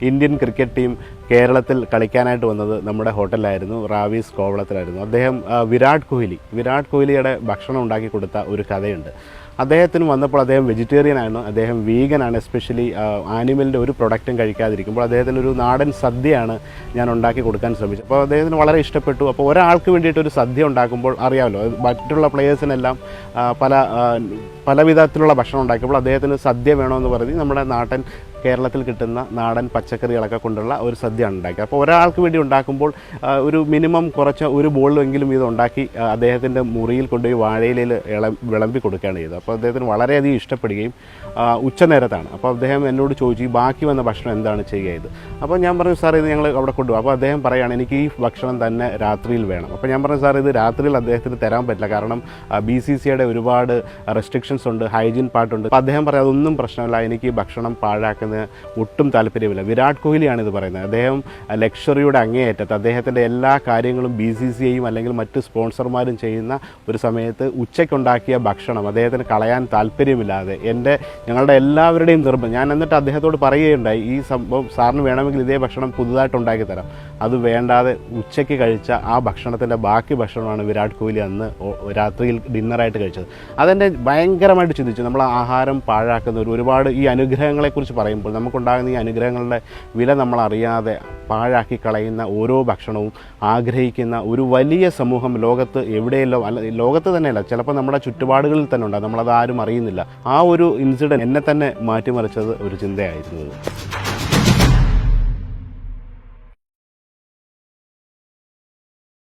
Indian cricket team കേരളത്തിൽ കളിക്കാനായിട്ട് വന്നത് നമ്മുടെ ഹോട്ടലിലായിരുന്നു, റാവീസ് കോവളത്തിലായിരുന്നു. അദ്ദേഹം വിരാട് കോഹ്ലിയുടെ ഭക്ഷണം ഉണ്ടാക്കി കൊടുത്ത ഒരു കഥയുണ്ട്. അദ്ദേഹത്തിന് വന്നപ്പോൾ അദ്ദേഹം വെജിറ്റേറിയൻ ആണ്, അദ്ദേഹം വീഗനാണ്. എസ്പെഷ്യലി ആനിമലിൻ്റെ ഒരു പ്രൊഡക്റ്റും കഴിക്കാതിരിക്കുമ്പോൾ അദ്ദേഹത്തിന് ഒരു നാടൻ സദ്യയാണ് ഞാൻ ഉണ്ടാക്കി കൊടുക്കാൻ ശ്രമിച്ചത്. അപ്പോൾ അദ്ദേഹത്തിന് വളരെ ഇഷ്ടപ്പെട്ടു. അപ്പോൾ ഒരാൾക്ക് വേണ്ടിയിട്ട് ഒരു സദ്യ ഉണ്ടാക്കുമ്പോൾ അറിയാമല്ലോ, മറ്റുള്ള പ്ലേയേഴ്സിനെല്ലാം പല വിധത്തിലുള്ള ഭക്ഷണം ഉണ്ടാക്കിയപ്പോൾ അദ്ദേഹത്തിന് സദ്യ വേണമെന്ന് പറഞ്ഞ് നമ്മുടെ നാടൻ കേരളത്തിൽ കിട്ടുന്ന നാടൻ പച്ചക്കറികളൊക്കെ കൊണ്ടുള്ള ഒരു സദ്യയാണ് ഉണ്ടാക്കിയത്. അപ്പോൾ ഒരാൾക്ക് വേണ്ടി ഉണ്ടാക്കുമ്പോൾ ഒരു മിനിമം കുറച്ച് ഒരു ബോളിലെങ്കിലും ഇത് ഉണ്ടാക്കി അദ്ദേഹത്തിൻ്റെ മുറിയിൽ കൊണ്ടുപോയി വാഴയിലയിൽ വിളമ്പി കൊടുക്കുകയാണ് ചെയ്തത്. അപ്പോൾ അദ്ദേഹത്തിന് വളരെയധികം ഇഷ്ടപ്പെടുകയും ഉച്ചനേരത്താണ്. അപ്പോൾ അദ്ദേഹം എന്നോട് ചോദിച്ചു, ഈ ബാക്കി വന്ന ഭക്ഷണം എന്താണ് ചെയ്യുക? അപ്പോൾ ഞാൻ പറഞ്ഞു, സാർ ഇത് ഞങ്ങൾ അവിടെ കൊണ്ടുപോകും. അപ്പോൾ അദ്ദേഹം പറയുകയാണ്, എനിക്ക് ഈ ഭക്ഷണം തന്നെ രാത്രിയിൽ വേണം. അപ്പോൾ ഞാൻ പറഞ്ഞു, സാർ ഇത് രാത്രിയിൽ അദ്ദേഹത്തിന് തരാൻ പറ്റില്ല, കാരണം BCCIയുടെ ഒരുപാട് റെസ്ട്രിക്ഷൻസ് ഉണ്ട്, ഹൈജീൻ പാർട്ടുണ്ട്. അപ്പോൾ അദ്ദേഹം പറയാം, അതൊന്നും പ്രശ്നമില്ല, എനിക്ക് ഈ ഭക്ഷണം പാഴാക്കുന്ന ഒട്ടും താല്പര്യമില്ല. വിരാട് കോഹ്ലിയാണ് ഇത് പറയുന്നത്. അദ്ദേഹം ലക്ഷറിയുടെ അങ്ങേയറ്റത്ത് അദ്ദേഹത്തിൻ്റെ എല്ലാ കാര്യങ്ങളും BCCIയും അല്ലെങ്കിൽ മറ്റ് സ്പോൺസർമാരും ചെയ്യുന്ന ഒരു സമയത്ത് ഉച്ചയ്ക്കുണ്ടാക്കിയ ഭക്ഷണം അദ്ദേഹത്തിന് കളയാൻ താല്പര്യമില്ലാതെ ഞങ്ങളുടെ എല്ലാവരുടെയും ഞാൻ എന്നിട്ട് അദ്ദേഹത്തോട് പറയുകയുണ്ടായി, ഈ സംഭവം സാറിന് വേണമെങ്കിൽ ഇതേ ഭക്ഷണം പുതുതായിട്ട് ഉണ്ടാക്കി തരാം, അത് വേണ്ടാതെ ഉച്ചയ്ക്ക് കഴിച്ച ആ ഭക്ഷണത്തിൻ്റെ ബാക്കി ഭക്ഷണമാണ് വിരാട് കോഹ്ലി അന്ന് രാത്രിയിൽ ഡിന്നറായിട്ട് കഴിച്ചത്. അതെന്നെ ഭയങ്കരമായിട്ട് ചിന്തിച്ചു. നമ്മൾ ആഹാരം പാഴാക്കുന്നവർ ഒരുപാട് ഈ അനുഗ്രഹങ്ങളെക്കുറിച്ച് പറയുമ്പോൾ നമുക്കുണ്ടാകുന്ന ഈ അനുഗ്രഹങ്ങളുടെ വില നമ്മളറിയാതെ പാഴാക്കി കളയുന്ന ഓരോ ഭക്ഷണവും ആഗ്രഹിക്കുന്ന ഒരു വലിയ സമൂഹം ലോകത്ത് എവിടെയല്ലോ, ലോകത്ത് തന്നെയല്ല, ചിലപ്പോൾ നമ്മുടെ ചുറ്റുപാടുകളിൽ തന്നെ ഉണ്ടാകും, നമ്മളത് ആരും അറിയുന്നില്ല. ആ ഒരു ഇൻസിഡൻറ്റ് എന്നെ തന്നെ മാറ്റിമറിച്ചത് ഒരു ചിന്തയായിരുന്നു.